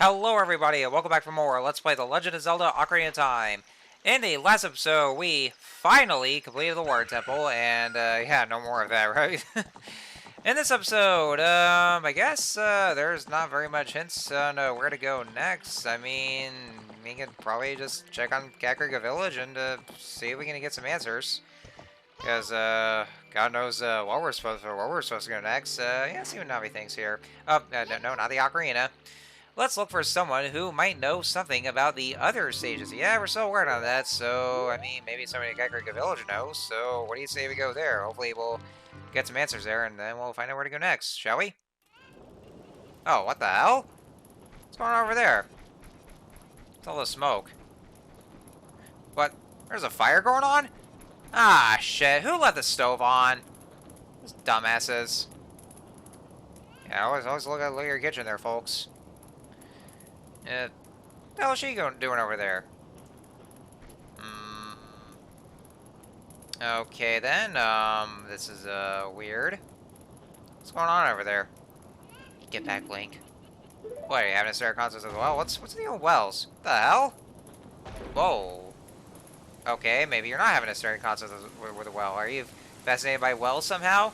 Hello everybody and welcome back for more Let's Play The Legend of Zelda Ocarina of Time. In the last episode, we finally completed the Water Temple, and yeah, no more of that, right? In this episode, I guess there's not very much hints on where to go next. I mean, we can probably just check on Kakariko Village and see if we can get some answers. Because, God knows where we're supposed to go next. Yeah, see what Navi thinks here. No, not the Ocarina. Let's look for someone who might know something about the other stages. Yeah, we're still working on that, so, I mean, maybe somebody at Kakariko Village knows, so what do you say we go there? Hopefully we'll get some answers there, and then we'll find out where to go next, shall we? Oh, what the hell? What's going on over there? It's all the smoke. What? There's a fire going on? Ah, shit. Who left the stove on? Those dumbasses. Yeah, always look at your kitchen there, folks. What the hell is she doing over there? Okay then, this is, weird. What's going on over there? Get back, Link. What, are you having a stare contest as well? What's the old wells? What the hell? Whoa. Okay, maybe you're not having a staring contest with a well. Are you fascinated by wells somehow?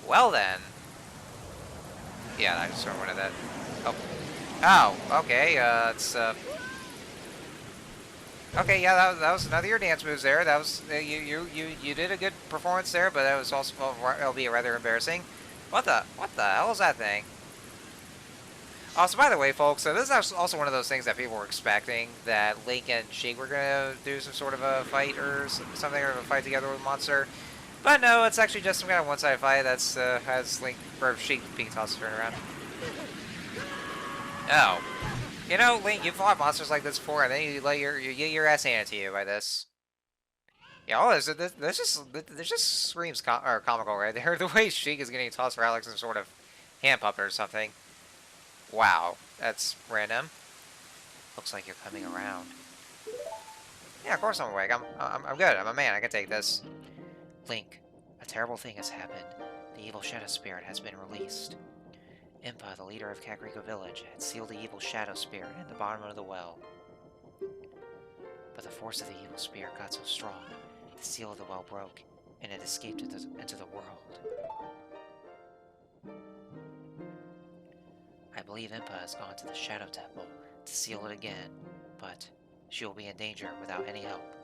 Well then. Yeah, I just sort of wanted that. Oh. Oh, okay, okay, yeah, that was another of your dance moves there. That was, you did a good performance there, but that was also, albeit rather embarrassing. What the hell is that thing? Also, by the way, folks, so this is also one of those things that people were expecting, that Link and Sheik were gonna do some sort of a fight or something, or a fight together with a monster. But no, it's actually just some kind of one-sided fight that's, has Link, or Sheik being tossed to turn around. Oh. You know, Link, you've fought monsters like this before, and then you get your ass handed to you by this. Yeah, all this just screams comical right there. The way Sheik is getting tossed around like some sort of hand puppet or something. Wow, that's random. Looks like you're coming around. Yeah, of course I'm awake. I'm good. I'm a man. I can take this. Link, a terrible thing has happened. The evil shadow spirit has been released. Impa, the leader of Kakariko Village, had sealed the evil shadow spirit in the bottom of the well. But the force of the evil spirit got so strong, the seal of the well broke, and it escaped into the world. I believe Impa has gone to the Shadow Temple to seal it again, but she will be in danger without any help.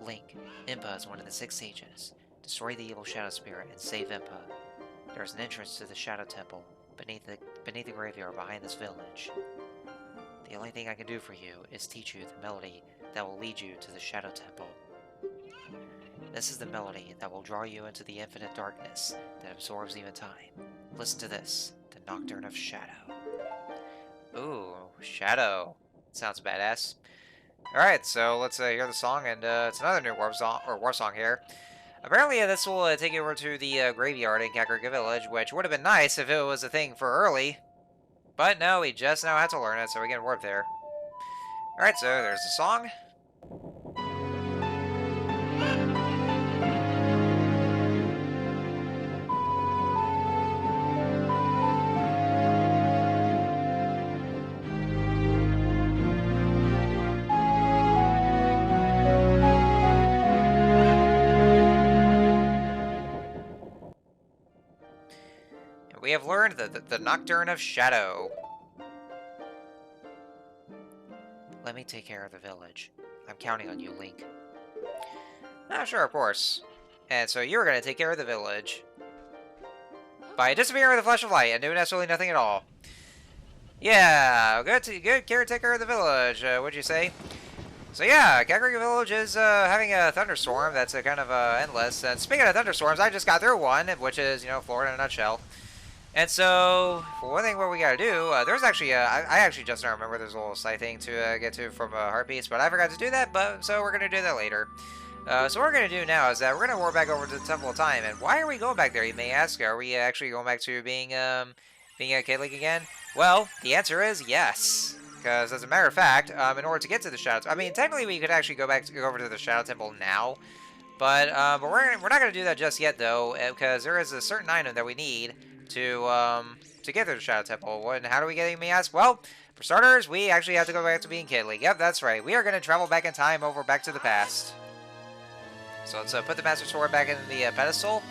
Link, Impa is one of the 6 sages. Destroy the evil shadow spirit and save Impa. There is an entrance to the Shadow Temple beneath the graveyard behind this village. The only thing I can do for you is teach you the melody that will lead you to the Shadow Temple. This is the melody that will draw you into the infinite darkness that absorbs even time. Listen to this, the Nocturne of Shadow. Ooh, Shadow. Sounds badass. Alright, so let's hear the song, and it's another new warp song here. Apparently, this will take you over to the graveyard in Kakariko Village, which would have been nice if it was a thing for early. But no, we just now had to learn it, so we can warp there. Alright, so there's the song. We have learned the Nocturne of Shadow. Let me take care of the village. I'm counting on you, Link. Ah, sure, of course. And so you were going to take care of the village by disappearing with a flash of light and doing absolutely nothing at all. Yeah, good caretaker of the village, what'd you say? So yeah, Kakariko Village is having a thunderstorm that's kind of endless. And speaking of thunderstorms, I just got through one, which is, you know, Florida in a nutshell. And so, for one thing, what we gotta do, there's actually, I actually just now remember there's a little side thing to get to from Heartbeats, but I forgot to do that, so we're gonna do that later. So what we're gonna do now is that we're gonna warp back over to the Temple of Time, and why are we going back there, you may ask? Are we actually going back to being a Kid Link again? Well, the answer is yes. Because, as a matter of fact, in order to get to the Shadow... I mean, technically we could actually go over to the Shadow Temple now, but we're not gonna do that just yet, though, because there is a certain item that we need to to get to the Shadow Temple. And how do we get him, you ask? Well, for starters, we actually have to go back to being Kid Link. Yep, that's right. We are going to travel back in time over back to the past. So let's put the Master Sword back in the pedestal.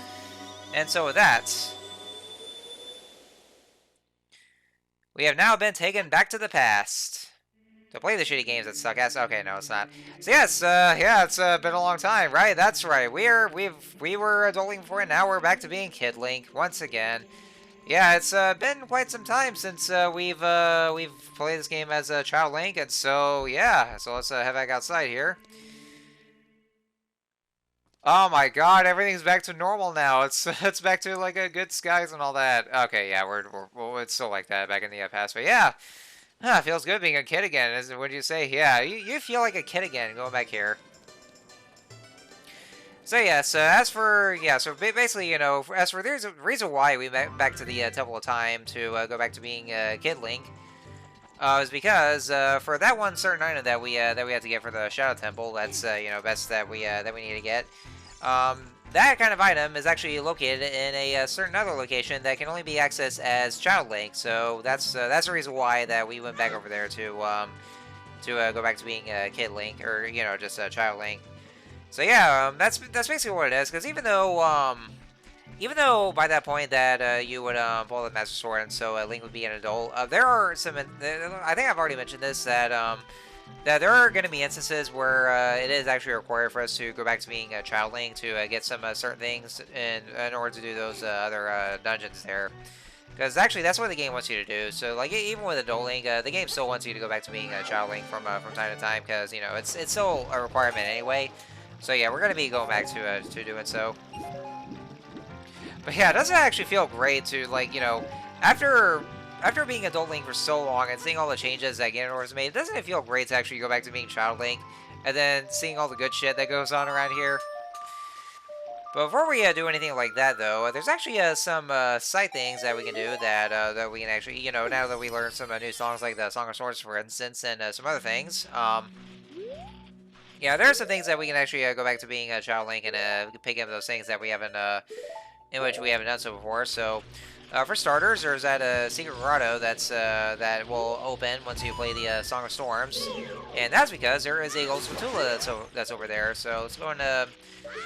And so with that, we have now been taken back to the past to play the shitty games that suck ass. Okay, no, it's not. So yes, yeah, it's been a long time, right? That's right. We were adulting before, and now we're back to being Kid Link once again. Yeah, it's been quite some time since we've played this game as a Child Link, and so yeah, so let's head back outside here. Oh my God, everything's back to normal now. It's back to like a good skies and all that. Okay, yeah, it's still like that back in the past, but yeah, feels good being a kid again. What do you say? Yeah, you feel like a kid again going back here. So yes, as for so basically, you know, as for there's a reason why we went back to the Temple of Time to go back to being Kid Link, is because for that one certain item that we had to get for the Shadow Temple, that's you know, best that we need to get. That kind of item is actually located in a certain other location that can only be accessed as Child Link. So that's the reason why that we went back over there to go back to being Kid Link, or you know, just Child Link. So yeah, that's basically what it is. Because even though by that point that you would pull the Master Sword, and so Link would be an adult, there are some. I think I've already mentioned this, that there are going to be instances where it is actually required for us to go back to being a Child Link to get some certain things in order to do those other dungeons there. Because actually, that's what the game wants you to do. So, like, even with Adult Link, the game still wants you to go back to being a Child Link from time to time, because you know it's still a requirement anyway. So yeah, we're gonna be going back to doing so. But yeah, it doesn't actually feel great to, like, you know, after being Adult Link for so long and seeing all the changes that Ganondorf's made, doesn't it feel great to actually go back to being Child Link and then seeing all the good shit that goes on around here? But before we do anything like that, though, there's actually some side things that we can do that we can actually, you know, now that we learned some new songs like the Song of Swords, for instance, and some other things. Yeah, there are some things that we can actually go back to being a Child Link and pick up those things that we haven't, in which we haven't done so before. So, for starters, there's that secret grotto that will open once you play the Song of Storms, and that's because there is a gold spatula that's over there. So let's go and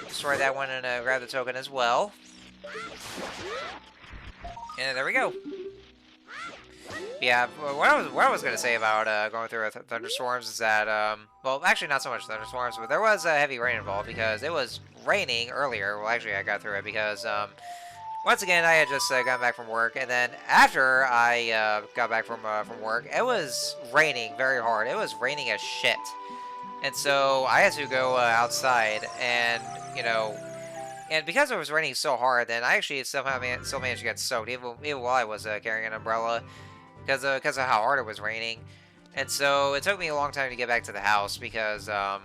destroy that one and grab the token as well. And there we go. Yeah, what I was gonna say about going through thunderstorms is that, well, actually not so much thunderstorms, but there was heavy rain involved because it was raining earlier. Well, actually, I got through it because, once again, I had just gotten back from work, and then after I got back from work, it was raining very hard. It was raining as shit, and so I had to go outside, and you know. And because it was raining so hard, then I actually still managed to get soaked, even while I was carrying an umbrella, because of how hard it was raining. And so it took me a long time to get back to the house because like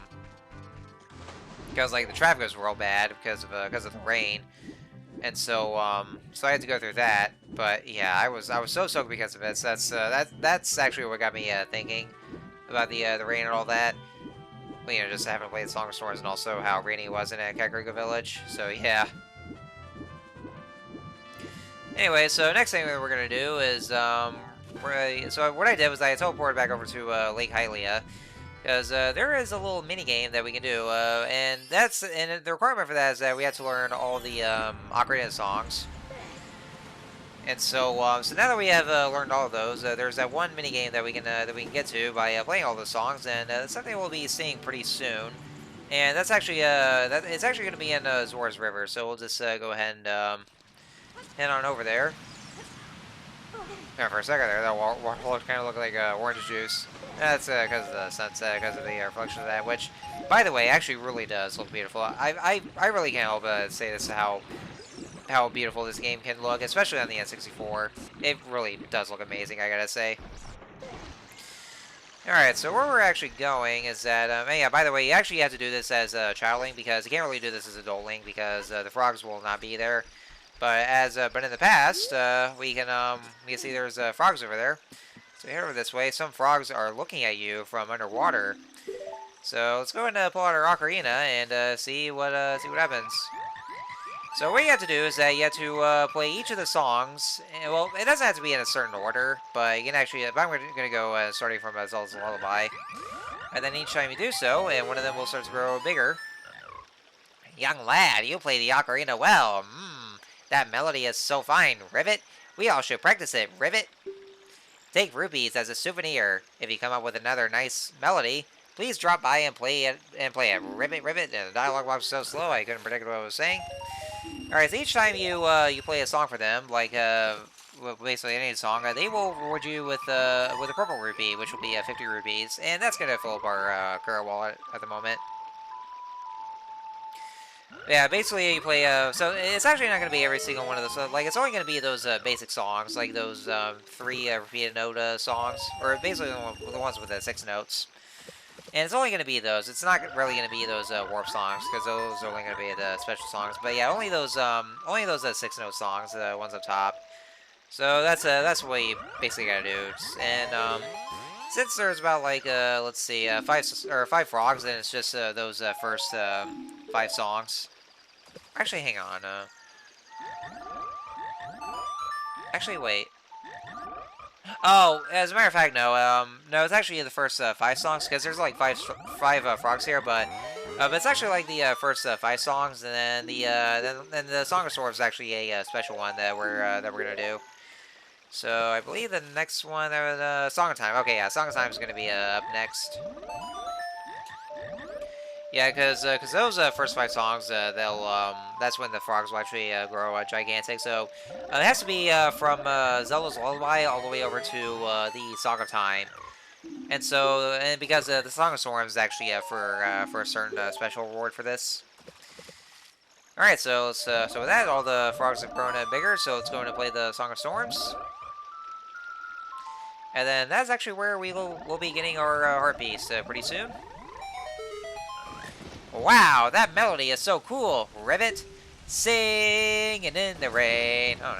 the traffic was real bad because of the rain, and so so I had to go through that. But yeah, I was so soaked because of it. So that's actually what got me thinking about the rain and all that. You know, just having played Song of Storms and also how rainy it was in Kakariko Village. So yeah. Anyway, so next thing that we're gonna do is so what I did was I teleported back over to Lake Hylia, because there is a little mini game that we can do, and the requirement for that is that we have to learn all the Ocarina songs. And so, so now that we have learned all of those, there's that one mini game that we can get to by playing all the songs, and it's something we'll be seeing pretty soon. And that's actually it's actually going to be in Zora's River, so we'll just go ahead and head on over there. Yeah, for a second there, that waterfall kind of looked like orange juice. That's because of the sunset, because of the reflection of that, which, by the way, actually really does look beautiful. I really can't help but say this, how beautiful this game can look, especially on the N64. It really does look amazing, I gotta say. Alright, so where we're actually going is that, yeah, by the way, you actually have to do this as Child Link, because you can't really do this as Adult Link, because the frogs will not be there. But but in the past, we can see there's frogs over there. So head over this way. Some frogs are looking at you from underwater. So let's go and pull out our ocarina and see what happens. So what you have to do is that you have to play each of the songs. Well, it doesn't have to be in a certain order, but you can actually. But I'm going to go starting from Zelda's Lullaby, and then each time you do so, and one of them will start to grow bigger. Young lad, you play the ocarina well. That melody is so fine, Rivet. We all should practice it, Rivet. Take rupees as a souvenir. If you come up with another nice melody, please drop by and play it. Rivet, Rivet. And the dialogue box was so slow I couldn't predict what I was saying. All right, so each time you play a song for them, like basically any song, they will reward you with a purple rupee, which will be 50 rupees, and that's gonna fill up our current wallet at the moment. Yeah, basically you play, so it's actually not going to be every single one of those, like, it's only going to be those basic songs, like those 3 repeated note songs, or basically the ones with the 6 notes. And it's only going to be those. It's not really going to be those warp songs, because those are only going to be the special songs. But yeah, only those 6 note songs, the ones up top. So that's what you basically got to do. And since there's about like let's see, 5 frogs, then it's just those first 5 songs. Actually, hang on. Actually, wait. Oh, as a matter of fact, no. No, it's actually the first 5 songs, because there's like 5 frogs here, but it's actually like the first 5 songs, and then the Song of Swords is actually a special one that we're gonna do. So I believe the next one, Song of Time. Okay, yeah, Song of Time is gonna be up next. Yeah, because those first 5 songs, that's when the frogs will actually grow gigantic. So it has to be from Zelda's Lullaby all the way over to the Song of Time. And so, because the Song of Storms is actually for a certain special reward for this. All right, so so with that, all the frogs have grown bigger. So let's go in and play the Song of Storms. And then that's actually where we'll be getting our heart piece pretty soon. Wow, that melody is so cool, Rivet. Singing in the rain. Oh,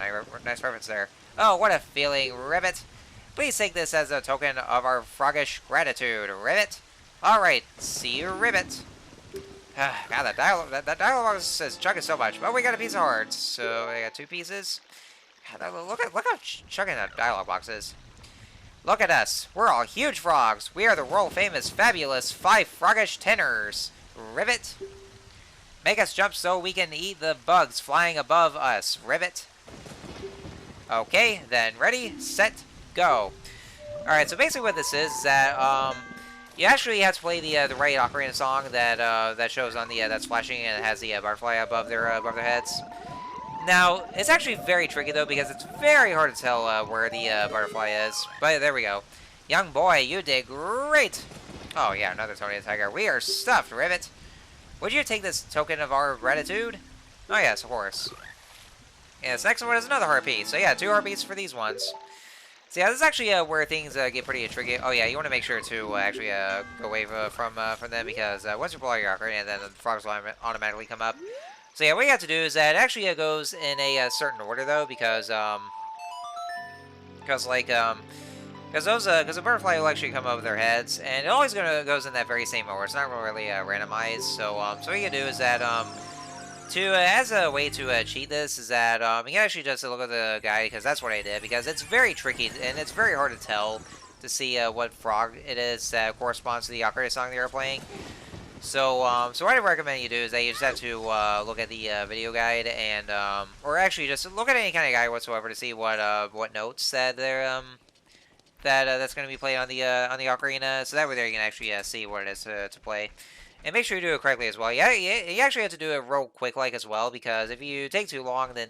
nice reference there. Oh, what a feeling, Rivet. Please take this as a token of our froggish gratitude, Rivet. Alright, see you, Rivet. God, that dialogue is chugging so much. But we got a piece of hearts, so we got 2 pieces. God, look how chugging that dialogue box is. Look at us. We're all huge frogs. We are the world-famous, fabulous 5 froggish tenors. Rivet. Make us jump so we can eat the bugs flying above us. Rivet. Okay, then ready, set, go. Alright, so basically what this is that you actually have to play the right ocarina song that shows on the that's flashing and it has the butterfly above their heads. Now, it's actually very tricky though because it's very hard to tell where the butterfly is. But there we go. Young boy, you did great. Oh yeah, another Tony the Tiger. We are stuffed, Rivet. Would you take this token of our gratitude? Oh yes, of course. Yeah, this next one is another heart piece. So yeah, 2 heart pieces for these ones. So yeah, this is actually where things get pretty tricky. Oh yeah, you want to make sure to actually go away from them because once you pull out your ocarina, then the frogs will automatically come up. So yeah, what you have to do is that it actually goes in a certain order though because the butterfly will actually come over their heads, and it always goes in that very same order. It's not really randomized. So so what you can do is that as a way to cheat this is that you can actually just look at the guy because that's what I did because it's very tricky and it's very hard to tell to see what frog it is that corresponds to the ocarina song they are playing. So so what I recommend you do is that you just have to look at the video guide and or actually just look at any kind of guide whatsoever to see what notes that they're that's going to be played on the ocarina, so that way there you can actually see what it is to play. And make sure you do it correctly as well. Yeah, you actually have to do it real quick like as well, because if you take too long, then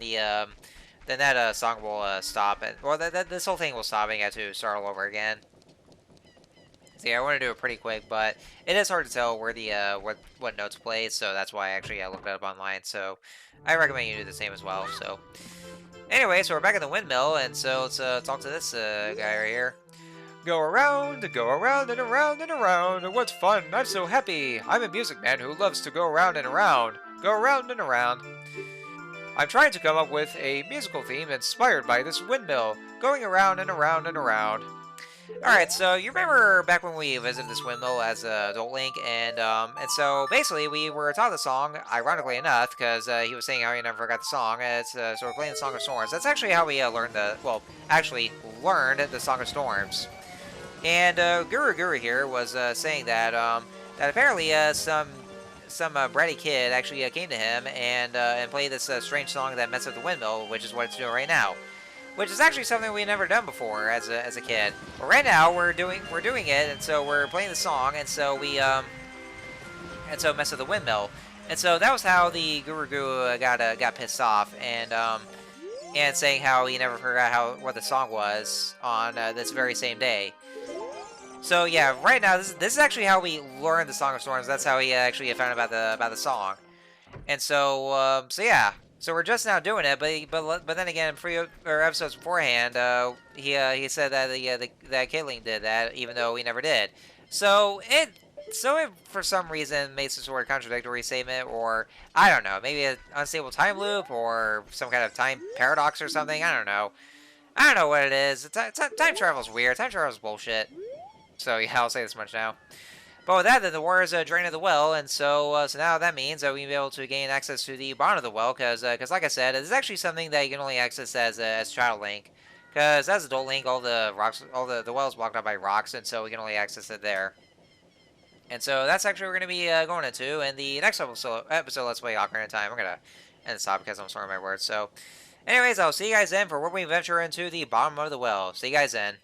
that song will stop, this whole thing will stop and you have to start all over again. So yeah, I want to do it pretty quick, but it is hard to tell where the what notes play, so that's why I actually looked it up online. So I recommend you do the same as well. So anyway, so we're back at the windmill, and so let's talk to this guy right here. Go around and around and around. What fun! I'm so happy. I'm a music man who loves to go around and around. Go around and around. I'm trying to come up with a musical theme inspired by this windmill, going around and around and around. Alright, so you remember back when we visited this windmill as adult Link, and so basically we were taught the song, ironically enough, because he was saying how he never forgot the song. So we're playing the Song of Storms. That's actually how we actually learned the Song of Storms. And Guru Guru here was saying that apparently some bratty kid actually came to him and played this strange song that messed up the windmill, which is what it's doing right now. Which is actually something we've never done before as a kid. But right now we're doing it, and so we're playing the song, and so mess with the windmill, and so that was how the Guru Guru got pissed off, and saying how he never forgot what the song was on this very same day. So yeah, right now this is actually how we learned the Song of Storms. That's how he actually found out about the song. And so yeah, so we're just now doing it, but then again, episodes beforehand, he said that that Kitling did that, even though he never did. So it for some reason made some sort of contradictory statement, or I don't know, maybe an unstable time loop, or some kind of time paradox or something. I don't know. I don't know what it is. Time travel's weird. Time travel's bullshit. So yeah, I'll say this much now. But with that, then the warriors drained the well, and so now that means that we'll be able to gain access to the bottom of the well, because like I said, it's actually something that you can only access as Child Link, because as Adult Link, all the rocks, all the well is blocked out by rocks, and so we can only access it there. And so that's actually what we're going to be going into in the next episode. Let's play Ocarina of Time. I'm gonna end this off because I'm sorry my words. So, anyways, I'll see you guys then for when we venture into the bottom of the well. See you guys then.